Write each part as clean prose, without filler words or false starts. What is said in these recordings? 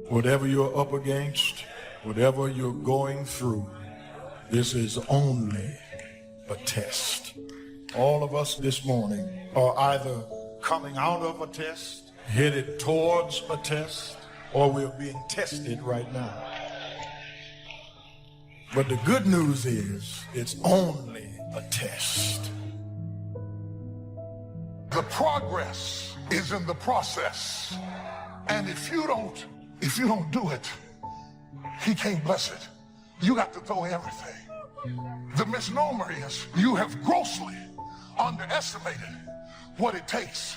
Whatever you're up against, whatever you're going through, this is only a test. All of us this morning are either coming out of a test, headed towards a test, or we're being tested right now. But the good news is it's only a test. The progress is in the process. And if you don't do it, he can't bless it. You got to throw everything. The misnomer is you have grossly underestimated what it takes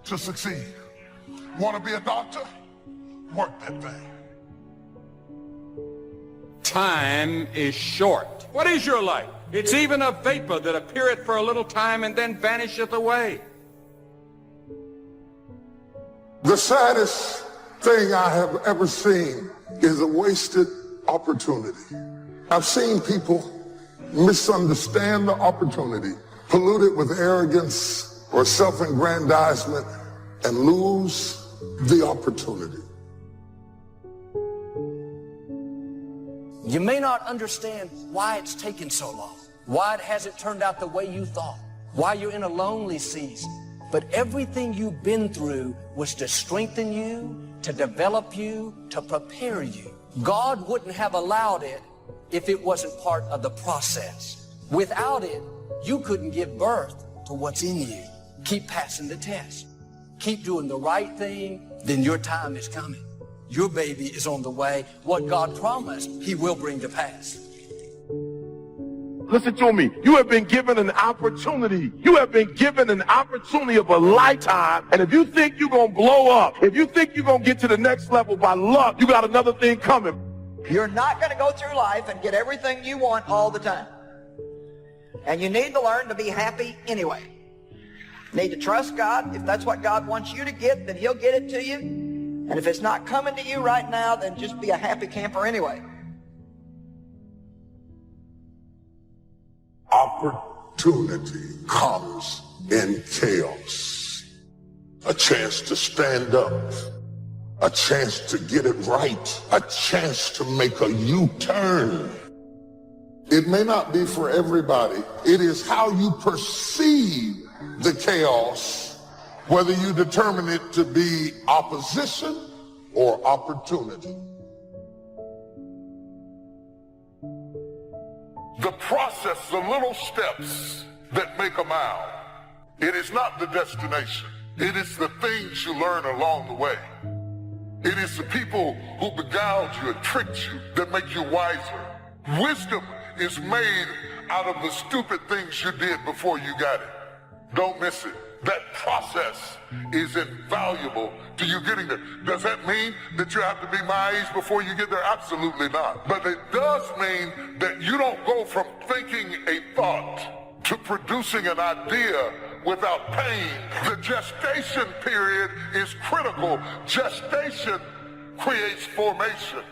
to succeed. Want to be a doctor? Work that thing. Time is short. What is your life? It's even a vapor that appeareth for a little time and then vanisheth away. The saddest thing I have ever seen is a wasted opportunity. I've seen people misunderstand the opportunity, pollute it with arrogance or self-aggrandizement, and lose the opportunity. You may not understand why it's taken so long, why it hasn't turned out the way you thought, why you're in a lonely season. But everything you've been through was to strengthen you, to develop you, to prepare you. God wouldn't have allowed it if it wasn't part of the process. Without it, you couldn't give birth to what's in you. Keep passing the test. Keep doing the right thing, then your time is coming. Your baby is on the way. What God promised, he will bring to pass. Listen to me. You have been given an opportunity. You have been given an opportunity of a lifetime. And if you think you're going to blow up, if you think you're going to get to the next level by luck, you got another thing coming. You're not going to go through life and get everything you want all the time. And you need to learn to be happy anyway. You need to trust God. If that's what God wants you to get, then he'll get it to you. And if it's not coming to you right now, then just be a happy camper anyway. Opportunity comes in chaos. A chance to stand up. A chance to get it right. A chance to make a U-turn. It may not be for everybody. It is how you perceive the chaos, whether you determine it to be opposition or opportunity. The process, the little steps that make a mile. It is not the destination. It is the things you learn along the way. It is the people who beguiled you and tricked you that make you wiser. Wisdom is made out of the stupid things you did before you got it. Don't miss it. That process is invaluable to you getting there. Does that mean that you have to be my age before you get there? Absolutely not. But it does mean that you don't go from thinking a thought to producing an idea without pain. The gestation period is critical. Gestation creates formation.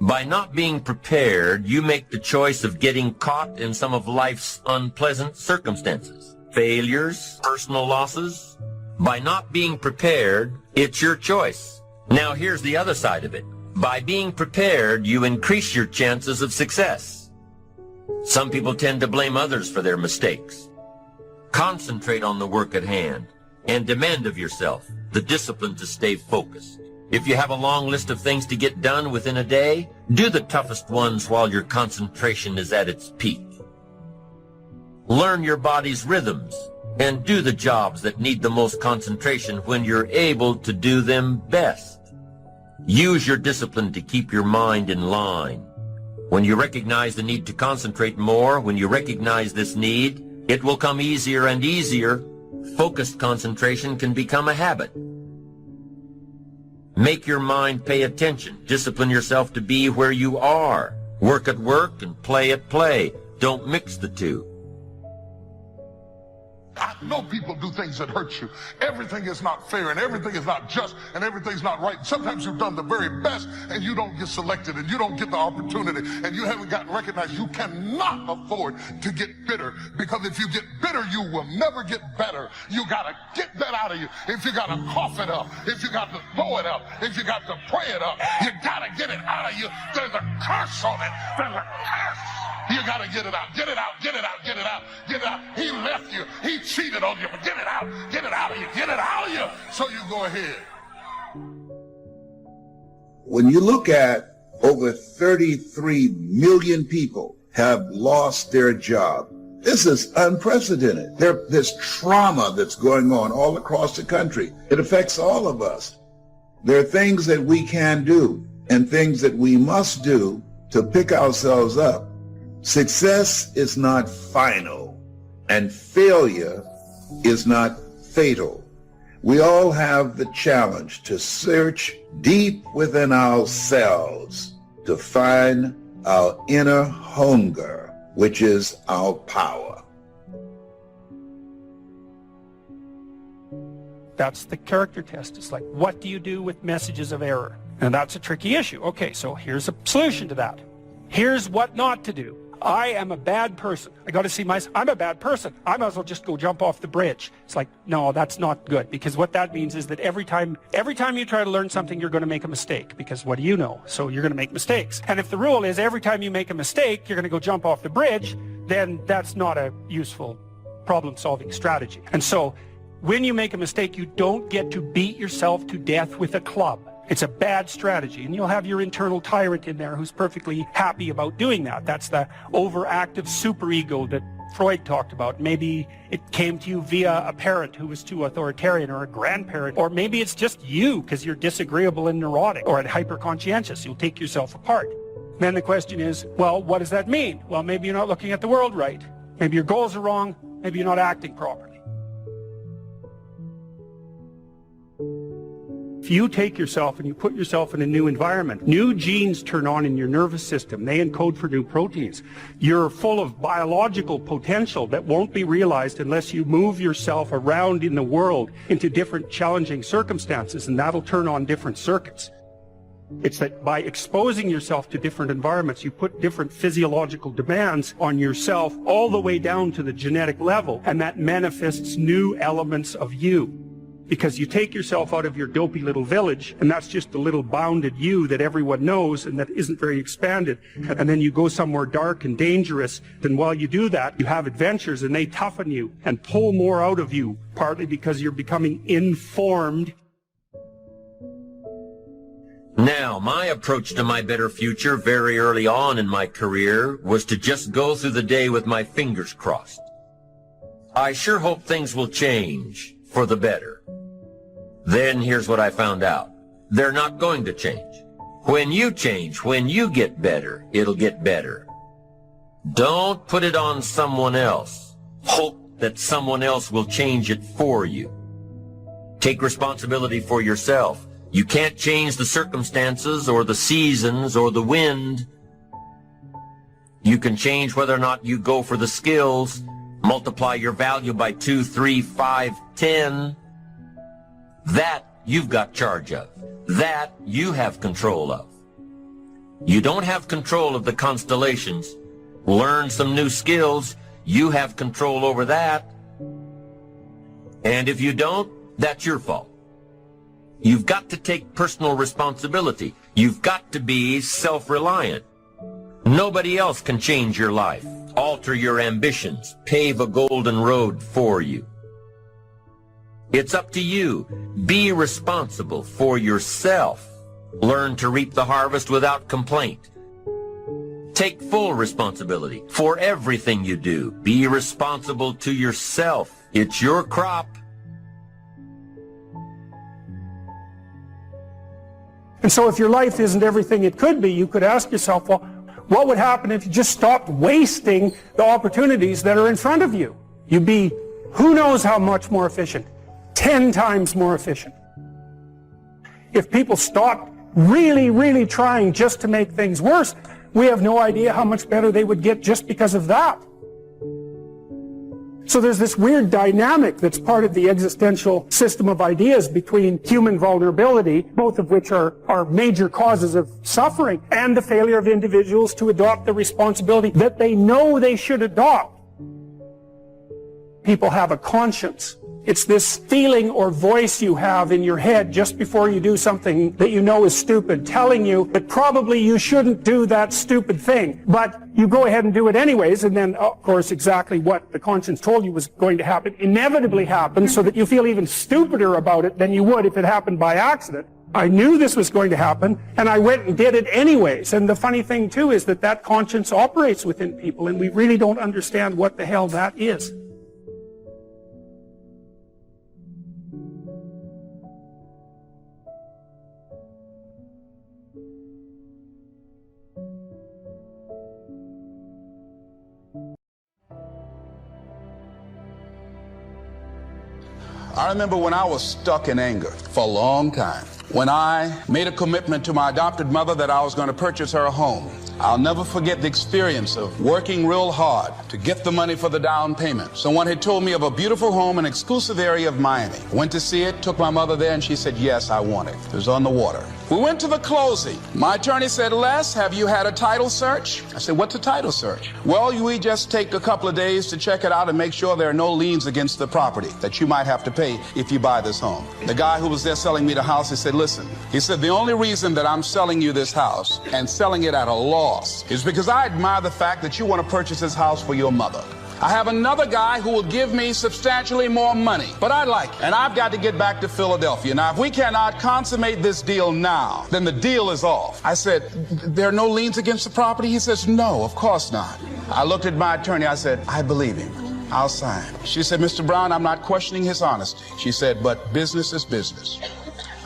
By not being prepared, you make the choice of getting caught in some of life's unpleasant circumstances, failures, personal losses. By not being prepared, it's your choice. Now here's the other side of it. By being prepared, you increase your chances of success. Some people tend to blame others for their mistakes. Concentrate on the work at hand and demand of yourself the discipline to stay focused. If you have a long list of things to get done within a day, do the toughest ones while your concentration is at its peak. Learn your body's rhythms and do the jobs that need the most concentration when you're able to do them best. Use your discipline to keep your mind in line. When you recognize the need to concentrate more, when you recognize this need, it will come easier and easier. Focused concentration can become a habit. Make your mind pay attention. Discipline yourself to be where you are. Work at work and play at play. Don't mix the two. I know people do things that hurt you. Everything is not fair, and everything is not just, and everything's not right. Sometimes you've done the very best, and you don't get selected, and you don't get the opportunity, and you haven't gotten recognized. You cannot afford to get bitter, because if you get bitter, you will never get better. You got to get that out of you. If you got to cough it up, if you got to throw it up, if you got to pray it up, you got to get it out of you. There's a curse on it. There's a curse. You got to get it out. Get it out. Get it out. Get it out. Get it out. He left you. He cheated on you. But get it out. Get it out of you. Get it out of you. So you go ahead. When you look at over 33 million people have lost their job, this is unprecedented. There's trauma that's going on all across the country. It affects all of us. There are things that we can do and things that we must do to pick ourselves up. Success is not final, and failure is not fatal. We all have the challenge to search deep within ourselves to find our inner hunger, which is our power. That's the character test. It's like, what do you do with messages of error? And that's a tricky issue. Okay, so here's a solution to that. Here's what not to do. I am a bad person. I got to see myself. I'm a bad person. I might as well just go jump off the bridge. It's like, no, that's not good, because what that means is that every time you try to learn something, you're going to make a mistake, because what do you know? So you're going to make mistakes. And if the rule is every time you make a mistake, you're going to go jump off the bridge, then that's not a useful problem-solving strategy. And so when you make a mistake, you don't get to beat yourself to death with a club. It's a bad strategy, and you'll have your internal tyrant in there who's perfectly happy about doing that. That's the overactive superego that Freud talked about. Maybe it came to you via a parent who was too authoritarian, or a grandparent, or maybe it's just you because you're disagreeable and neurotic or hyper-conscientious. You'll take yourself apart. Then the question is, well, what does that mean? Well, maybe you're not looking at the world right. Maybe your goals are wrong. Maybe you're not acting properly. If you take yourself and you put yourself in a new environment, new genes turn on in your nervous system. They encode for new proteins. You're full of biological potential that won't be realized unless you move yourself around in the world into different challenging circumstances, and that'll turn on different circuits. It's that by exposing yourself to different environments, you put different physiological demands on yourself all the way down to the genetic level, and that manifests new elements of you. Because you take yourself out of your dopey little village, and that's just the little bounded you that everyone knows and that isn't very expanded, and then you go somewhere dark and dangerous. Then while you do that, you have adventures, and they toughen you and pull more out of you, partly because you're becoming informed. Now, my approach to my better future very early on in my career was to just go through the day with my fingers crossed. I sure hope things will change for the better. Then here's what I found out. They're not going to change. When you change, when you get better, it'll get better. Don't put it on someone else. Hope that someone else will change it for you. Take responsibility for yourself. You can't change the circumstances or the seasons or the wind. You can change whether or not you go for the skills, multiply your value by 2, 3, 5, 10. That you've got charge of. That you have control of. You don't have control of the constellations. Learn some new skills. You have control over that. And if you don't, that's your fault. You've got to take personal responsibility. You've got to be self-reliant. Nobody else can change your life, alter your ambitions, pave a golden road for you. It's up to you. Be responsible for yourself. Learn to reap the harvest without complaint. Take full responsibility for everything you do. Be responsible to yourself. It's your crop. And so if your life isn't everything it could be, you could ask yourself, well, what would happen if you just stopped wasting the opportunities that are in front of you? You'd be who knows how much more efficient. 10 times more efficient. If people stopped really trying just to make things worse, we have no idea how much better they would get just because of that. So there's this weird dynamic that's part of the existential system of ideas between human vulnerability, both of which are major causes of suffering, and the failure of individuals to adopt the responsibility that they know they should adopt. People have a conscience. It's this feeling or voice you have in your head just before you do something that you know is stupid, telling you that probably you shouldn't do that stupid thing. But you go ahead and do it anyways, and then, of course, exactly what the conscience told you was going to happen inevitably happens, so that you feel even stupider about it than you would if it happened by accident. I knew this was going to happen, and I went and did it anyways. And the funny thing, too, is that conscience operates within people, and we really don't understand what the hell that is. I remember when I was stuck in anger for a long time, when I made a commitment to my adopted mother that I was going to purchase her a home. I'll never forget the experience of working real hard to get the money for the down payment. Someone had told me of a beautiful home in an exclusive area of Miami. Went to see it, took my mother there, and she said, yes, I want it. It was on the water. We went to the closing. My attorney said, Les, have you had a title search? I said, what's a title search? Well, we just take a couple of days to check it out and make sure there are no liens against the property that you might have to pay if you buy this home. The guy who was there selling me the house, he said, listen, he said, the only reason that I'm selling you this house and selling it at a loss is because I admire the fact that you want to purchase this house for your mother. I have another guy who will give me substantially more money, but I like it, and I've got to get back to Philadelphia. Now, if we cannot consummate this deal now, then the deal is off. I said, there are no liens against the property? He says, no, of course not. I looked at my attorney. I said, I believe him. I'll sign. She said, Mr. Brown, I'm not questioning his honesty. She said, but business is business.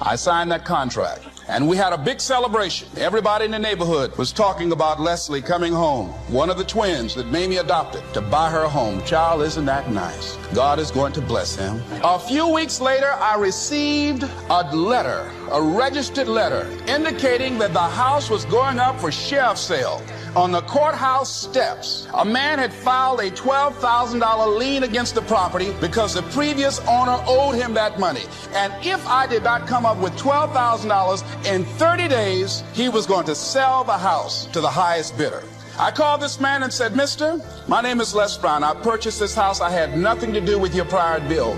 I signed that contract. And we had a big celebration. Everybody in the neighborhood was talking about Leslie coming home, one of the twins that Mamie adopted, to buy her a home. Child, isn't that nice? God is going to bless him. A few weeks later, I received a letter, a registered letter, indicating that the house was going up for sheriff's sale. On the courthouse steps, a man had filed a $12,000 lien against the property because the previous owner owed him that money. And if I did not come up with $12,000 in 30 days, he was going to sell the house to the highest bidder. I called this man and said, mister, my name is Les Brown. I purchased this house. I had nothing to do with your prior bill.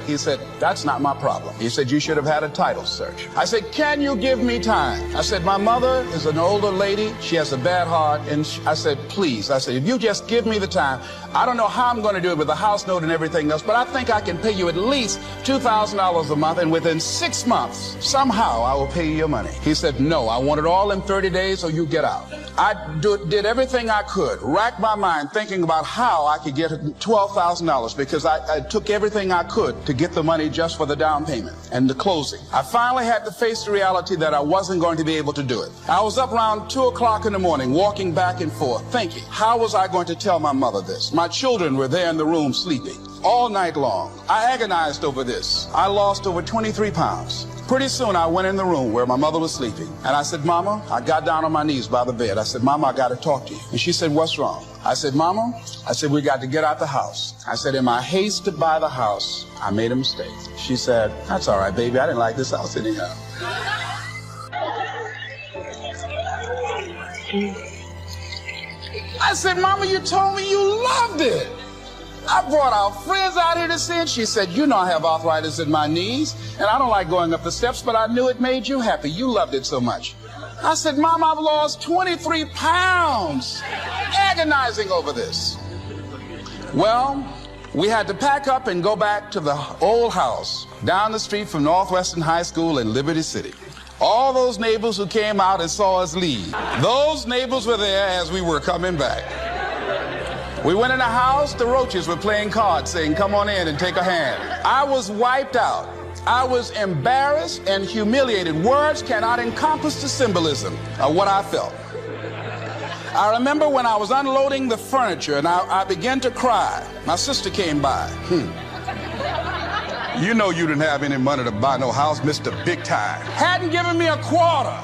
He said, that's not my problem. He said, you should have had a title search. I said, can you give me time? I said, my mother is an older lady. She has a bad heart. And I said, please. I said, if you just give me the time, I don't know how I'm going to do it with the house note and everything else, but I think I can pay you at least $2,000 a month, and within 6 months, somehow I will pay you your money. He said, no, I want it all in 30 days or you get out. I did everything I could, racked my mind thinking about how I could get $12,000 because I took everything I could to get the money just for the down payment and the closing. I finally had to face the reality that I wasn't going to be able to do it. I was up around 2 o'clock in the morning, walking back and forth, thinking, how was I going to tell my mother this? My children were there in the room sleeping all night long. I agonized over this. I lost over 23 pounds. Pretty soon I went in the room where my mother was sleeping, and I said, Mama, I got down on my knees by the bed. I said, Mama, I got to talk to you. And she said, what's wrong? I said, Mama, I said, we got to get out the house. I said, in my haste to buy the house, I made a mistake. She said, that's all right, baby. I didn't like this house anyhow. I said, Mama, you told me you loved it. I brought our friends out here to see it. She said, you know I have arthritis in my knees, and I don't like going up the steps, but I knew it made you happy. You loved it so much. I said, Mom, I've lost 23 pounds, agonizing over this. Well, we had to pack up and go back to the old house down the street from Northwestern High School in Liberty City. All those neighbors who came out and saw us leave, those neighbors were there as we were coming back. We went in the house, the roaches were playing cards, saying, come on in and take a hand. I was wiped out. I was embarrassed and humiliated. Words cannot encompass the symbolism of what I felt. I remember when I was unloading the furniture and I began to cry. My sister came by. You know you didn't have any money to buy no house, Mr. Big Time. Hadn't given me a quarter.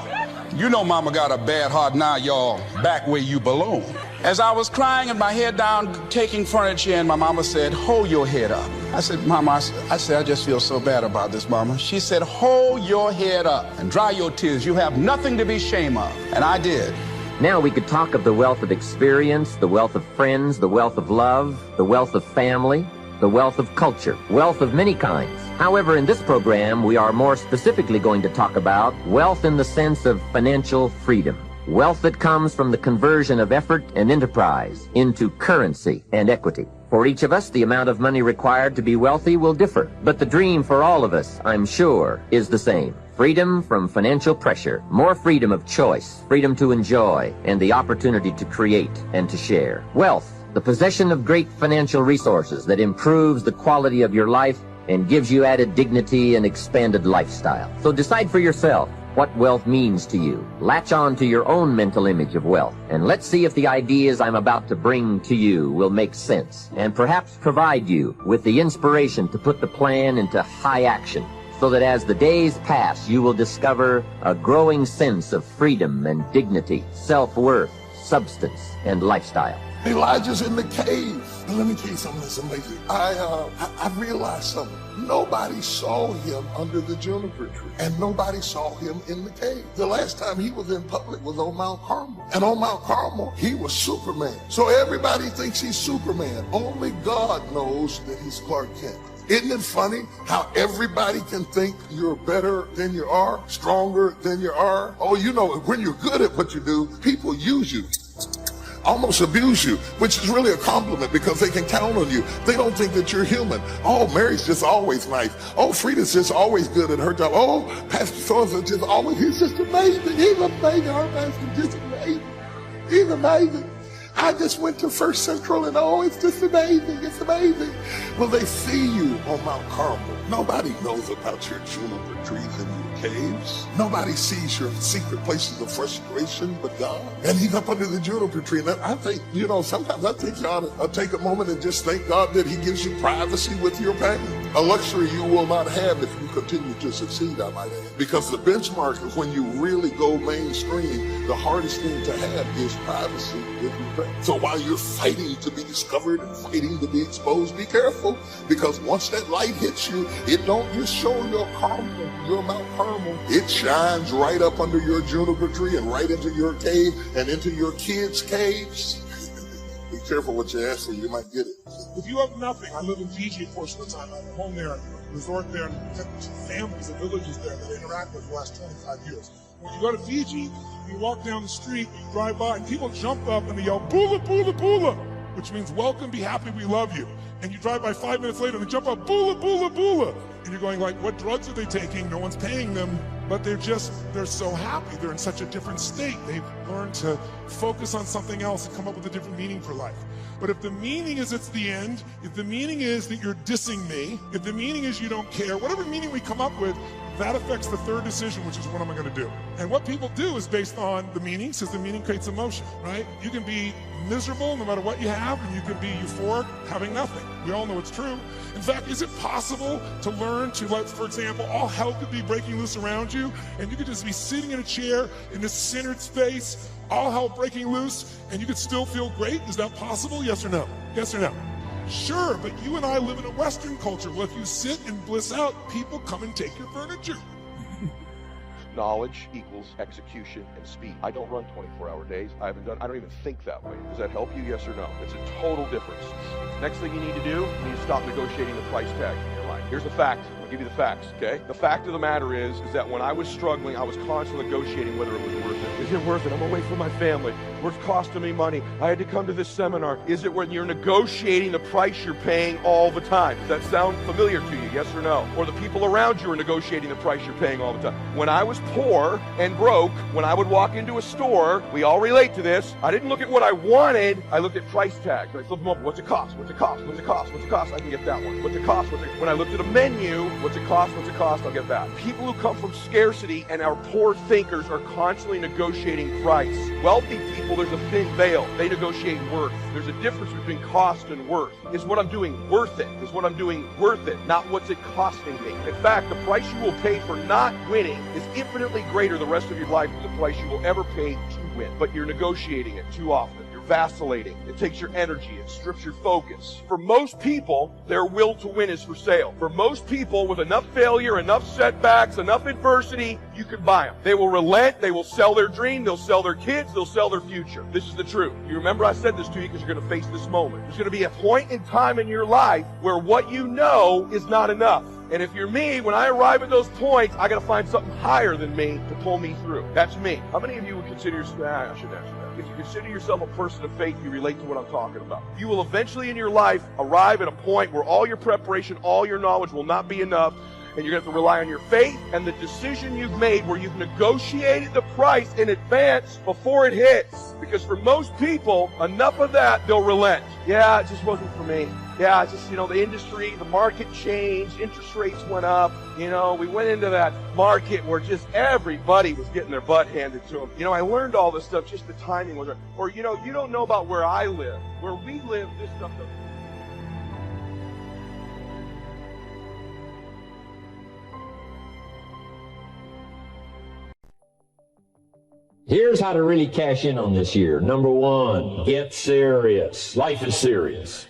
You know mama got a bad heart now, y'all, back where you belong. As I was crying and my head down, taking furniture in, my mama said, hold your head up. I said, Mama, I just feel so bad about this, Mama. She said, hold your head up and dry your tears. You have nothing to be ashamed of. And I did. Now we could talk of the wealth of experience, the wealth of friends, the wealth of love, the wealth of family, the wealth of culture, wealth of many kinds. However, in this program, we are more specifically going to talk about wealth in the sense of financial freedom. Wealth that comes from the conversion of effort and enterprise into currency and equity. For each of us, the amount of money required to be wealthy will differ, but the dream for all of us, I'm sure, is the same. Freedom from financial pressure, more freedom of choice, freedom to enjoy, and the opportunity to create and to share. Wealth, the possession of great financial resources that improves the quality of your life and gives you added dignity and expanded lifestyle. So decide for yourself what wealth means to you. Latch on to your own mental image of wealth, and let's see if the ideas I'm about to bring to you will make sense and perhaps provide you with the inspiration to put the plan into high action, so that as the days pass, you will discover a growing sense of freedom and dignity, self-worth, substance, and lifestyle. Elijah's in the cave. And let me tell you something that's amazing. I realized something. Nobody saw him under the juniper tree, and nobody saw him in the cave. The last time he was in public was on Mount Carmel. And on Mount Carmel, he was Superman. So everybody thinks he's Superman. Only God knows that he's Clark Kent. Isn't it funny how everybody can think you're better than you are, stronger than you are? Oh, you know, when you're good at what you do, people use you, almost abuse you, which is really a compliment because they can count on you. They don't think that you're human. Oh, Mary's just always nice. Oh, Frida's just always good at her job. Oh, Pastor so-and-so just always, he's just amazing. He's amazing. Our pastor's just amazing. He's amazing. I just went to First Central and oh, it's just amazing. It's amazing. Well, they see you on Mount Carmel. Nobody knows about your juniper trees and your caves. Nobody sees your secret places of frustration but God. And he's up under the juniper tree. And I think, you know, sometimes I think you ought to take a moment and just thank God that he gives you privacy with your pain. A luxury you will not have if you continue to succeed, I might add. Because the benchmark of when you really go mainstream, the hardest thing to have is privacy with your pain. So while you're fighting to be discovered and fighting to be exposed, be careful. Because once that light hits you, it don't just show your Carmel, your Mount Carmel. It shines right up under your juniper tree and right into your cave and into your kids' caves. Be careful what you ask for, you might get it. If you have nothing, I live in Fiji a portion of the time. I have a home there, a resort there, and families and villages there that I interact with the last 25 years. When you go to Fiji, you walk down the street, you drive by, and people jump up and they yell, "Bula, bula, bula," which means welcome, be happy, we love you. And you drive by 5 minutes later and they jump up, "Bula, bula, bula." And you're going like, what drugs are they taking? No one's paying them. But they're so happy. They're in such a different state. They've learned to focus on something else and come up with a different meaning for life. But if the meaning is it's the end, if the meaning is that you're dissing me, if the meaning is you don't care, whatever meaning we come up with, that affects the third decision, which is what am I going to do? And what people do is based on the meaning, since the meaning creates emotion, right? You can be miserable no matter what you have, and you can be euphoric having nothing. We all know it's true. In fact, is it possible to learn to, like, for example, all hell could be breaking loose around you, and you could just be sitting in a chair in this centered space, all hell breaking loose, and you could still feel great? Is that possible? Yes or no? Yes or no? Sure, but you and I live in a Western culture. Well, if you sit and bliss out, people come and take your furniture. Knowledge equals execution and speed. I don't run 24-hour days. I don't even think that way. Does that help you? Yes or no? It's a total difference. Next thing you need to do, you need to stop negotiating the price tag in your life. Here's the fact. I'll give you the facts, okay? The fact of the matter is that when I was struggling, I was constantly negotiating whether it was worth it. Is it worth it? I'm away from my family. What's costing me money? I had to come to this seminar. Is it when you're negotiating the price you're paying all the time? Does that sound familiar to you? Yes or no? Or the people around you are negotiating the price you're paying all the time. When I was poor and broke, when I would walk into a store, we all relate to this, I didn't look at what I wanted, I looked at price tags. I flip them up, what's it cost? What's it cost? What's it cost? What's it cost? I can get that one. What's it cost? When I looked at a menu, What's it cost? What's it cost? I'll get back. People who come from scarcity and are poor thinkers are constantly negotiating price. Wealthy people, there's a thin veil. They negotiate worth. There's a difference between cost and worth. Is what I'm doing worth it? Is what I'm doing worth it? Not what's it costing me. In fact, the price you will pay for not winning is infinitely greater the rest of your life than the price you will ever pay to win. But you're negotiating it too often. Vacillating. It takes your energy. It strips your focus. For most people, their will to win is for sale. For most people, with enough failure, enough setbacks, enough adversity, you can buy them. They will relent. They will sell their dream. They'll sell their kids. They'll sell their future. This is the truth. You remember I said this to you because you're going to face this moment. There's going to be a point in time in your life where what you know is not enough. And if you're me, when I arrive at those points, I got to find something higher than me to pull me through. That's me. How many of you would consider yourself, I should answer that. If you consider yourself a person of faith, you relate to what I'm talking about. You will eventually in your life arrive at a point where all your preparation, all your knowledge will not be enough, and you're going to have to rely on your faith and the decision you've made where you've negotiated the price in advance before it hits. Because for most people, enough of that, they'll relent. Yeah, it just wasn't for me. Yeah, it's just, the industry, the market changed, interest rates went up. We went into that market where just everybody was getting their butt handed to them. I learned all this stuff, just the timing was right. Or, you don't know about where I live. Where we live, this stuff doesn't. Here's how to really cash in on this year. Number one, get serious. Life is serious.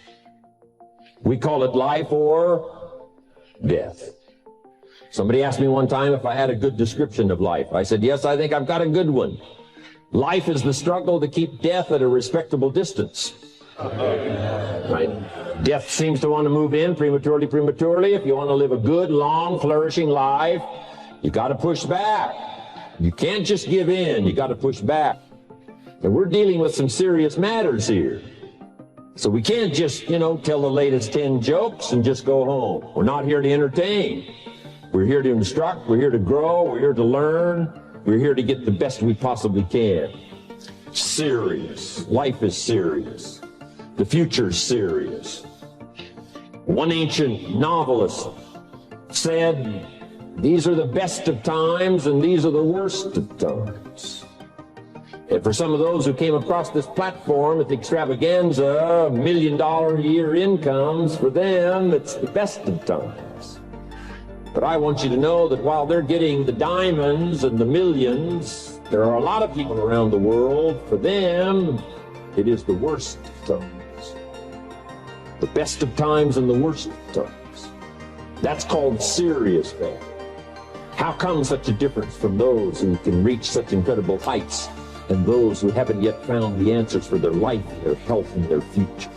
We call it life or death. Somebody asked me one time if I had a good description of life. I said, yes, I think I've got a good one. Life is the struggle to keep death at a respectable distance. Right? Death seems to want to move in prematurely. If you want to live a good, long, flourishing life, you got to push back. You can't just give in. You got to push back. And we're dealing with some serious matters here. So we can't just, tell the latest 10 jokes and just go home. We're not here to entertain. We're here to instruct. We're here to grow. We're here to learn. We're here to get the best we possibly can. Serious. Life is serious. The future's serious. One ancient novelist said, these are the best of times and these are the worst of times. And for some of those who came across this platform at the extravaganza, $1 million a year incomes, for them, it's the best of times. But I want you to know that while they're getting the diamonds and the millions, there are a lot of people around the world, for them, it is the worst of times. The best of times and the worst of times. That's called serious, man. How come such a difference from those who can reach such incredible heights and those who haven't yet found the answers for their life, their health, and their future?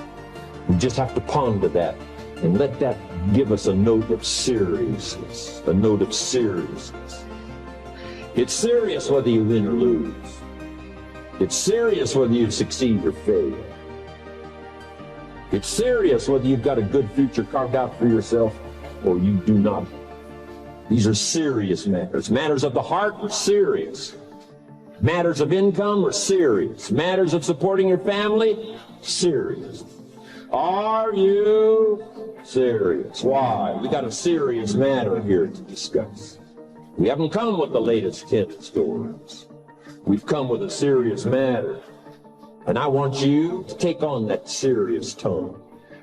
We just have to ponder that and let that give us a note of seriousness, a note of seriousness. It's serious whether you win or lose. It's serious whether you succeed or fail. It's serious whether you've got a good future carved out for yourself or you do not. These are serious matters. Matters of the heart are serious. Matters of income are serious. Matters of supporting your family, serious. Are you serious? Why? We got a serious matter here to discuss. We haven't come with the latest 10 stories. We've come with a serious matter. And I want you to take on that serious tone.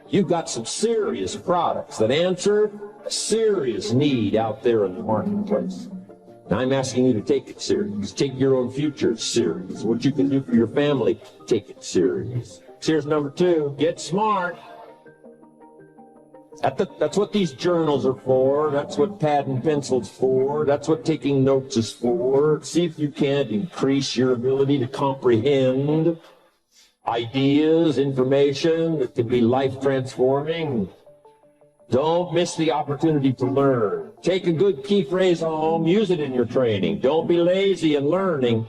You've got some serious products that answer a serious need out there in the marketplace. And I'm asking you to take it serious. Take your own future serious. What you can do for your family, take it serious. So here's number 2, get smart. That's what these journals are for. That's what pad and pencil's for. That's what taking notes is for. See if you can't increase your ability to comprehend ideas, information that can be life-transforming. Don't miss the opportunity to learn. Take a good key phrase home, use it in your training. Don't be lazy in learning.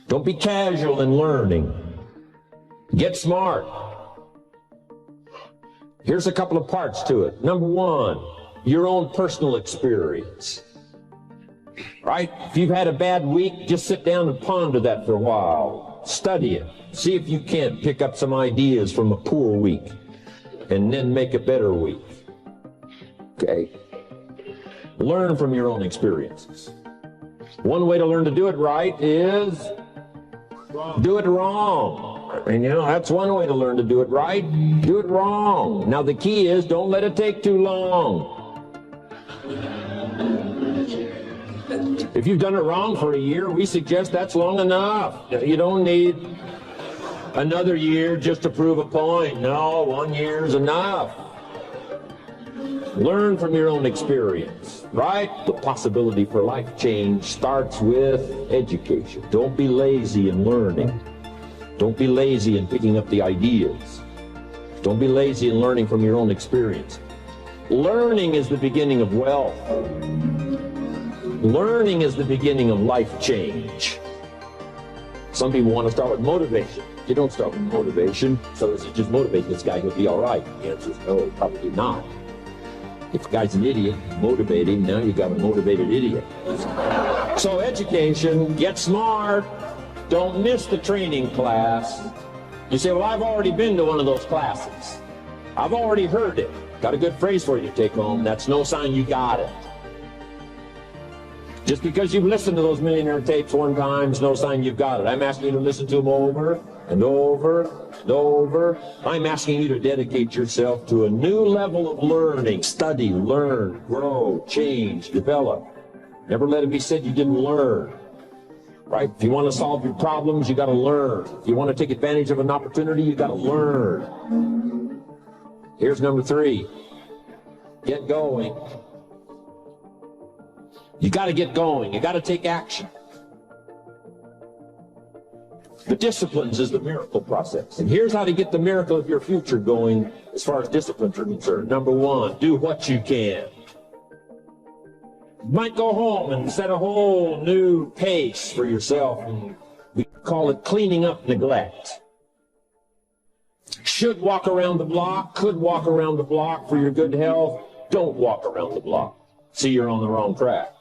Don't be casual in learning. Get smart. Here's a couple of parts to it. Number 1, your own personal experience. Right? If you've had a bad week, just sit down and ponder that for a while. Study it. See if you can't pick up some ideas from a poor week and then make a better week. Okay? Learn from your own experiences. One way to learn to do it right is do it wrong. And you know, that's one way to learn to do it right. Do it wrong. Now the key is don't let it take too long. If you've done it wrong for a year, we suggest that's long enough. You don't need another year just to prove a point. No, 1 year is enough. Learn from your own experience, right? The possibility for life change starts with education. Don't be lazy in learning. Don't be lazy in picking up the ideas. Don't be lazy in learning from your own experience. Learning is the beginning of wealth. Learning is the beginning of life change. Some people want to start with motivation. You don't start with motivation. So is it just motivate this guy, he'll be all right? The answer is no, probably not. If a guy's an idiot, motivate him. Now you got a motivated idiot. So education, get smart. Don't miss the training class. You say, well, I've already been to one of those classes. I've already heard it. Got a good phrase for you to take home. That's no sign you got it. Just because you've listened to those millionaire tapes one time is no sign you've got it. I'm asking you to listen to them over and over and over. I'm asking you to dedicate yourself to a new level of learning. Study, learn, grow, change, develop. Never let it be said you didn't learn. Right? If you want to solve your problems, you got to learn. If you want to take advantage of an opportunity, you got to learn. Here's number 3. Get going. You got to get going. You got to take action. The disciplines is the miracle process. And here's how to get the miracle of your future going as far as disciplines are concerned. Number 1, do what you can. You might go home and set a whole new pace for yourself. And we call it cleaning up neglect. Should walk around the block, could walk around the block for your good health. Don't walk around the block. See, you're on the wrong track.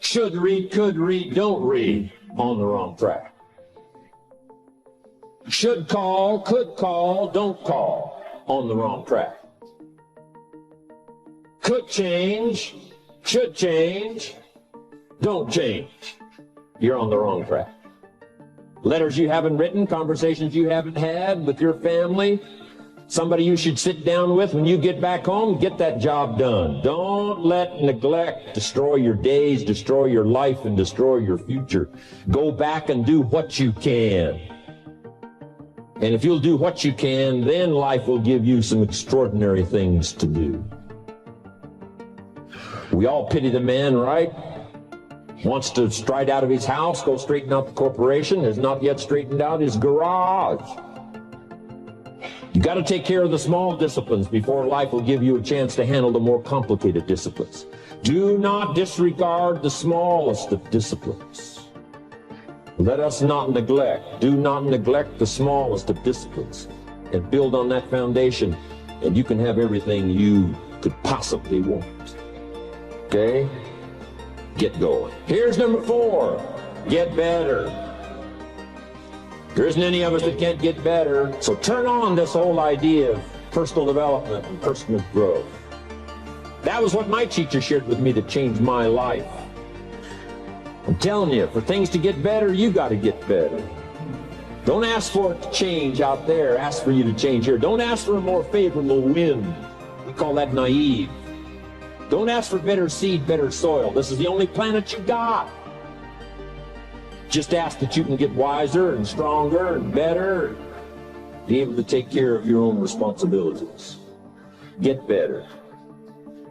Should read, could read, don't read, on the wrong track. Should call, could call, don't call, on the wrong track. Could change, should change, don't change. You're on the wrong track. Letters you haven't written, conversations you haven't had with your family, somebody you should sit down with when you get back home, get that job done. Don't let neglect destroy your days, destroy your life, and destroy your future. Go back and do what you can. And if you'll do what you can, then life will give you some extraordinary things to do. We all pity the man, right? Wants to stride out of his house, go straighten out the corporation, has not yet straightened out his garage. You got to take care of the small disciplines before life will give you a chance to handle the more complicated disciplines. Do not disregard the smallest of disciplines. Let us not neglect. Do not neglect the smallest of disciplines and build on that foundation, and you can have everything you could possibly want. Okay? Get going. Here's number 4. Get better. There isn't any of us that can't get better. So turn on this whole idea of personal development and personal growth. That was what my teacher shared with me that changed my life. I'm telling you, for things to get better, you got to get better. Don't ask for it to change out there. Ask for you to change here. Don't ask for a more favorable wind. We call that naive. Don't ask for better seed, better soil. This is the only planet you got. Just ask that you can get wiser and stronger and better, be able to take care of your own responsibilities. Get better.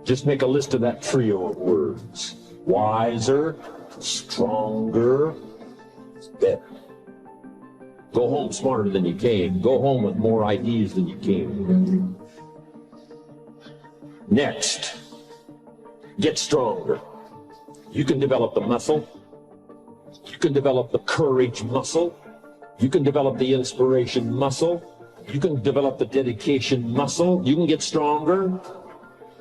Just make a list of that trio of words. Wiser, stronger, better. Go home smarter than you came. Go home with more ideas than you came. Next, get stronger. You can develop the muscle. You can develop the courage muscle. You can develop the inspiration muscle. You can develop the dedication muscle. You can get stronger.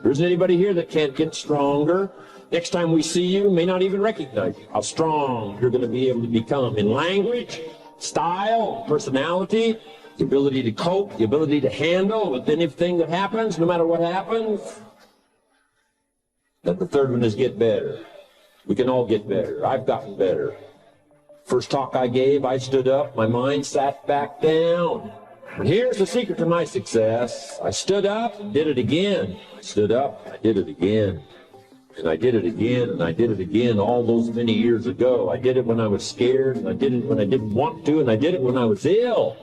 There isn't anybody here that can't get stronger. Next time we see you, may not even recognize you. How strong you're going to be able to become in language, style, personality, the ability to cope, the ability to handle with anything that happens, no matter what happens. And the third one is get better. We can all get better. I've gotten better. First talk I gave, I stood up, my mind sat back down. And here's the secret to my success. I stood up, did it again. I stood up, I did it again. And I did it again, and I did it again all those many years ago. I did it when I was scared, and I did it when I didn't want to, and I did it when I was ill.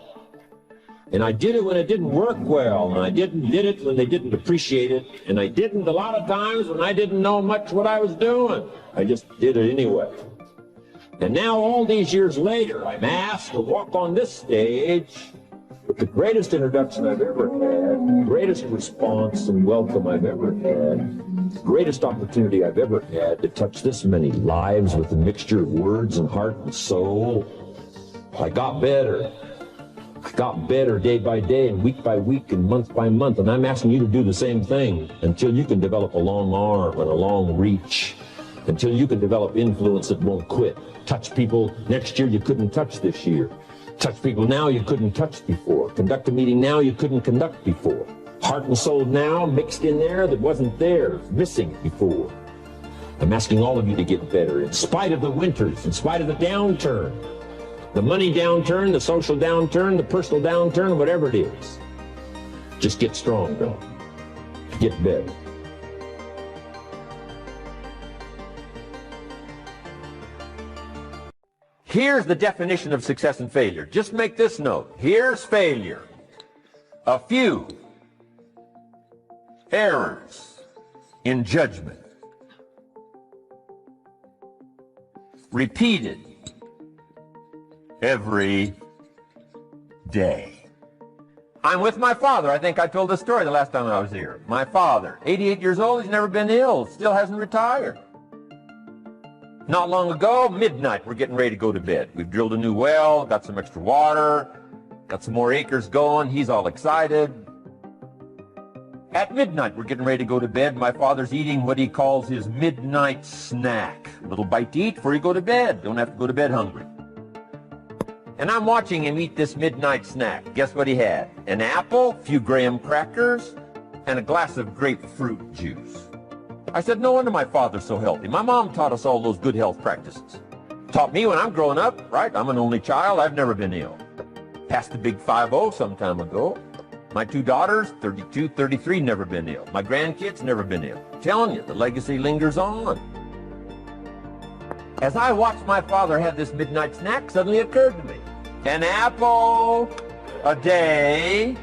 And I did it when it didn't work well, and I did it when they didn't appreciate it, and I didn't a lot of times when I didn't know much what I was doing. I just did it anyway. And now, all these years later, I'm asked to walk on this stage with the greatest introduction I've ever had, the greatest response and welcome I've ever had, the greatest opportunity I've ever had to touch this many lives with a mixture of words and heart and soul. I got better. I got better day by day and week by week and month by month, and I'm asking you to do the same thing until you can develop a long arm and a long reach, until you can develop influence that won't quit. Touch people next year you couldn't touch this year. Touch people now you couldn't touch before. Conduct a meeting now you couldn't conduct before. Heart and soul now mixed in there that wasn't there, missing before. I'm asking all of you to get better in spite of the winters, in spite of the downturn. The money downturn, the social downturn, the personal downturn, whatever it is. Just get strong, though. Get better. Here's the definition of success and failure. Just make this note. Here's failure. A few errors in judgment. Repeated every day. I'm with my father. I think I told this story the last time I was here. My father, 88 years old, he's never been ill, still hasn't retired. Not long ago, midnight, we're getting ready to go to bed. We've drilled a new well, got some extra water, got some more acres going. He's all excited. At midnight, we're getting ready to go to bed. My father's eating what he calls his midnight snack. A little bite to eat before you go to bed. Don't have to go to bed hungry. And I'm watching him eat this midnight snack. Guess what he had? An apple, a few graham crackers, and a glass of grapefruit juice. I said, no wonder my father's so healthy. My mom taught us all those good health practices. Taught me when I'm growing up, right? I'm an only child. I've never been ill. Passed the big 5-0 some time ago. My two daughters, 32, 33, never been ill. My grandkids, never been ill. I'm telling you, the legacy lingers on. As I watched my father have this midnight snack, suddenly it occurred to me. An apple a day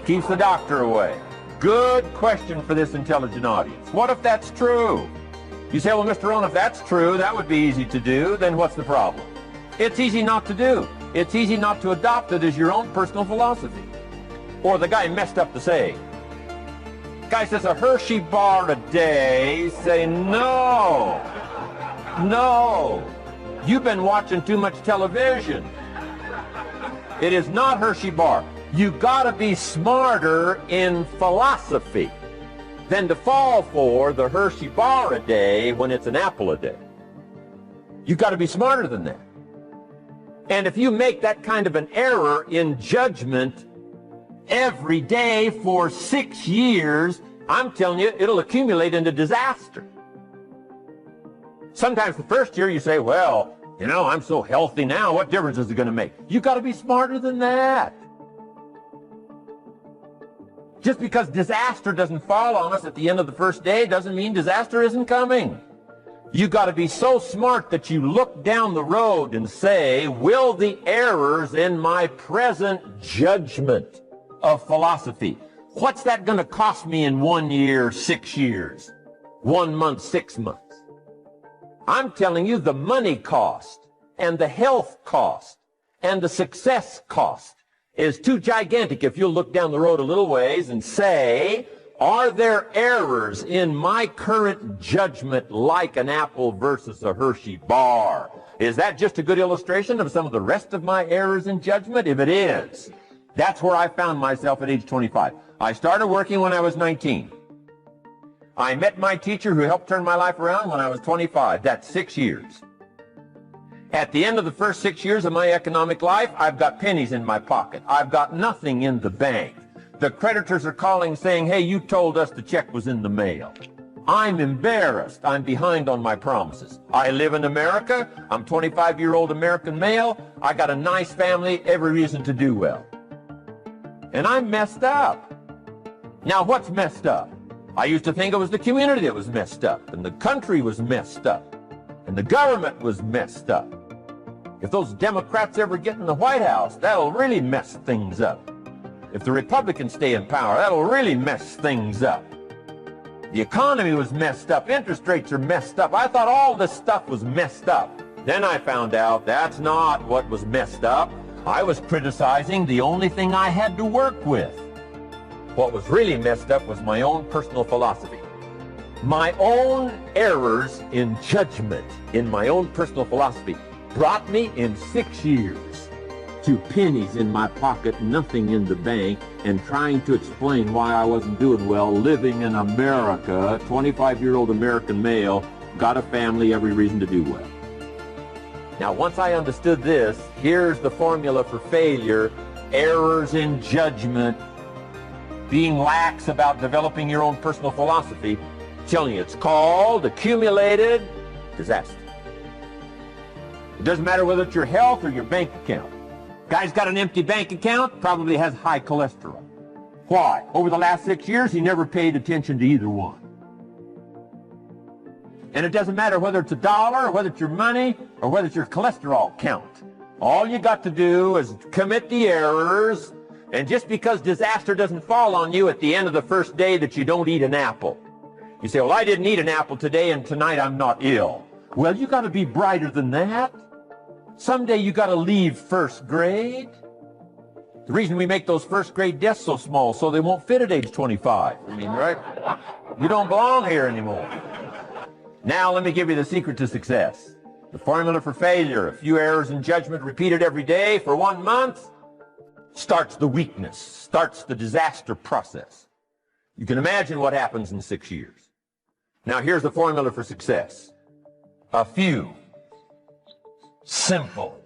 keeps the doctor away. Good question for this intelligent audience. What if that's true? You say, well, Mr. Rohn, if that's true, that would be easy to do. Then what's the problem? It's easy not to do. It's easy not to adopt it as your own personal philosophy. Or the guy messed up the saying. Guy says a Hershey bar a day. Say, no. No. You've been watching too much television. It is not Hershey bar. You gotta be smarter in philosophy than to fall for the Hershey bar a day when it's an apple a day. You gotta be smarter than that. And if you make that kind of an error in judgment every day for 6 years, I'm telling you, it'll accumulate into disaster. Sometimes the first year you say, well, you know, I'm so healthy now, what difference is it gonna make? You gotta be smarter than that. Just because disaster doesn't fall on us at the end of the first day doesn't mean disaster isn't coming. You got to be so smart that you look down the road and say, will the errors in my present judgment of philosophy, what's that going to cost me in 1 year, 6 years, 1 month, 6 months? I'm telling you, the money cost and the health cost and the success cost is too gigantic if you'll look down the road a little ways and say, are there errors in my current judgment like an apple versus a Hershey bar? Is that just a good illustration of some of the rest of my errors in judgment? If it is, that's where I found myself at age 25. I started working when I was 19. I met my teacher who helped turn my life around when I was 25. That's 6 years. At the end of the first 6 years of my economic life, I've got pennies in my pocket. I've got nothing in the bank. The creditors are calling saying, hey, you told us the check was in the mail. I'm embarrassed. I'm behind on my promises. I live in America. I'm 25-year-old American male. I got a nice family, every reason to do well. And I'm messed up. Now, what's messed up? I used to think it was the community that was messed up, and the country was messed up, and the government was messed up. If those Democrats ever get in the White House, that'll really mess things up. If the Republicans stay in power, that'll really mess things up. The economy was messed up. Interest rates are messed up. I thought all this stuff was messed up. Then I found out that's not what was messed up. I was criticizing the only thing I had to work with. What was really messed up was my own personal philosophy. My own errors in judgment in my own personal philosophy brought me in 6 years to pennies in my pocket, nothing in the bank, and trying to explain why I wasn't doing well living in America. 25-year-old American male, got a family, every reason to do well. Now, once I understood this, here's the formula for failure: errors in judgment, being lax about developing your own personal philosophy. I'm telling you, it's called accumulated disaster. It doesn't matter whether it's your health or your bank account. Guy's got an empty bank account, probably has high cholesterol. Why? Over the last 6 years, he never paid attention to either one. And it doesn't matter whether it's a dollar, or whether it's your money, or whether it's your cholesterol count. All you got to do is commit the errors, and just because disaster doesn't fall on you at the end of the first day that you don't eat an apple. You say, well, I didn't eat an apple today, and tonight I'm not ill. Well, you got to be brighter than that. Someday you got to leave first grade. The reason we make those first grade desks so small so they won't fit at age 25. I mean, right? You don't belong here anymore. Now let me give you the secret to success. The formula for failure: a few errors in judgment repeated every day for 1 month starts the weakness, starts the disaster process. You can imagine what happens in 6 years. Now here's the formula for success: a few simple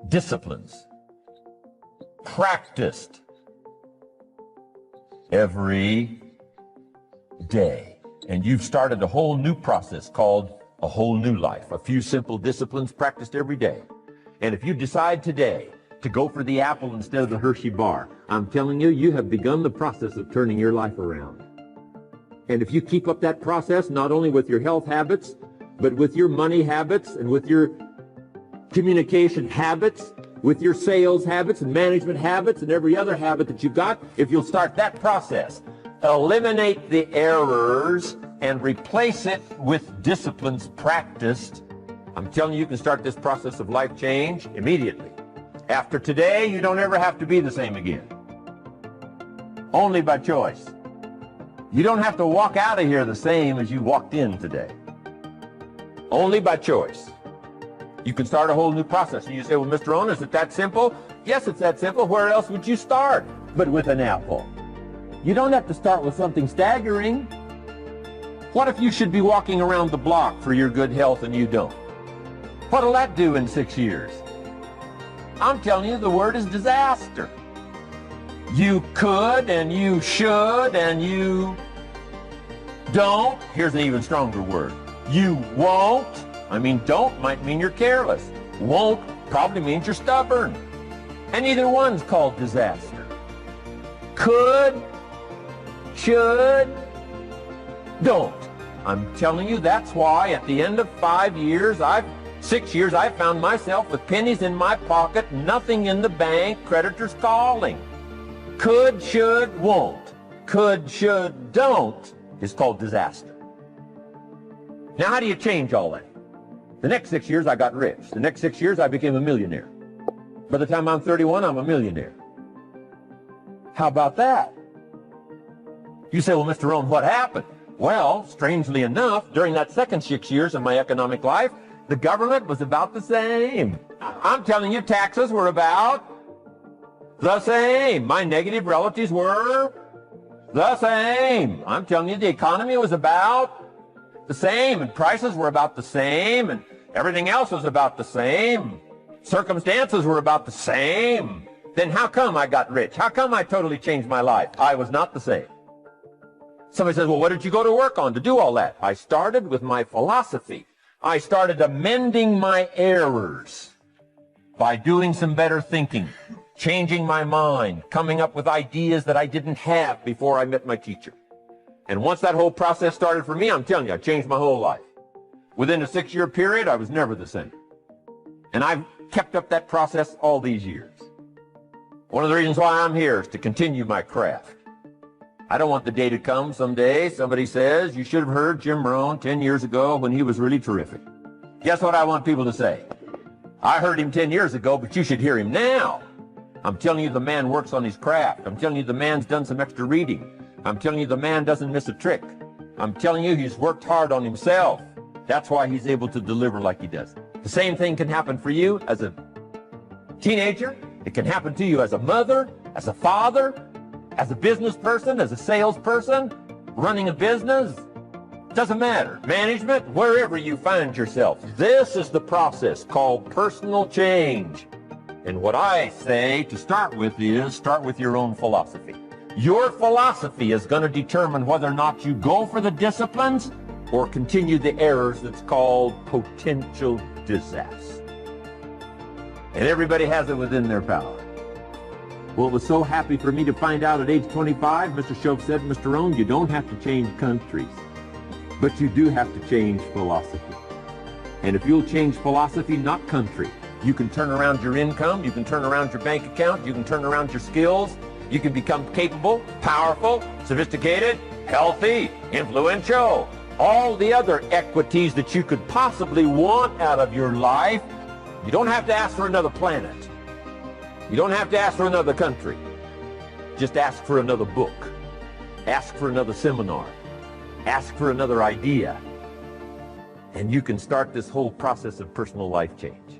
disciplines practiced every day. And you've started a whole new process called a whole new life. A few simple disciplines practiced every day. And if you decide today to go for the apple instead of the Hershey bar, I'm telling you, you have begun the process of turning your life around. And if you keep up that process, not only with your health habits, but with your money habits and with your communication habits, with your sales habits and management habits and every other habit that you've got, if you'll start that process, eliminate the errors and replace it with disciplines practiced, I'm telling you, you can start this process of life change immediately. After today, you don't ever have to be the same again. Only by choice. You don't have to walk out of here the same as you walked in today. Only by choice. You can start a whole new process. And you say, well, Mr. Rohn, is it that simple? Yes, it's that simple. Where else would you start but with an apple? You don't have to start with something staggering. What if you should be walking around the block for your good health and you don't? What'll that do in 6 years? I'm telling you, the word is disaster. You could and you should and you don't. Here's an even stronger word. You won't. I mean, don't might mean you're careless. Won't probably means you're stubborn. And either one's called disaster. Could, should, don't. I'm telling you, that's why at the end of 6 years, I found myself with pennies in my pocket, nothing in the bank, creditors calling. Could, should, won't. Could, should, don't is called disaster. Now, how do you change all that? The next 6 years, I got rich. The next 6 years, I became a millionaire. By the time I'm 31, I'm a millionaire. How about that? You say, well, Mr. Rohn, what happened? Well, strangely enough, during that second 6 years of my economic life, the government was about the same. I'm telling you, taxes were about the same. My negative relatives were the same. I'm telling you, the economy was about the same, and prices were about the same, and everything else was about the same. Circumstances were about the same. Then how come I got rich? How come I totally changed my life? I was not the same. Somebody says, well, what did you go to work on to do all that? I started with my philosophy. I started amending my errors by doing some better thinking, changing my mind, coming up with ideas that I didn't have before I met my teacher. And once that whole process started for me, I'm telling you, I changed my whole life. Within a 6-year period, I was never the same. And I've kept up that process all these years. One of the reasons why I'm here is to continue my craft. I don't want the day to come someday somebody says, you should have heard Jim Rohn 10 years ago when he was really terrific. Guess what I want people to say? I heard him 10 years ago, but you should hear him now. I'm telling you the man works on his craft. I'm telling you the man's done some extra reading. I'm telling you the man doesn't miss a trick. I'm telling you he's worked hard on himself. That's why he's able to deliver like he does. The same thing can happen for you as a teenager. It can happen to you as a mother, as a father, as a business person, as a salesperson, running a business. Doesn't matter. Management, wherever you find yourself. This is the process called personal change. And what I say to start with is start with your own philosophy. Your philosophy is going to determine whether or not you go for the disciplines or continue the errors that's called potential disaster. And everybody has it within their power. Well, it was so happy for me to find out at age 25, Mr. Shoaff said, Mr. Rohn, you don't have to change countries, but you do have to change philosophy. And if you'll change philosophy, not country, you can turn around your income, you can turn around your bank account, you can turn around your skills, you can become capable, powerful, sophisticated, healthy, influential, all the other equities that you could possibly want out of your life. You don't have to ask for another planet. You don't have to ask for another country. Just ask for another book. Ask for another seminar. Ask for another idea. And you can start this whole process of personal life change.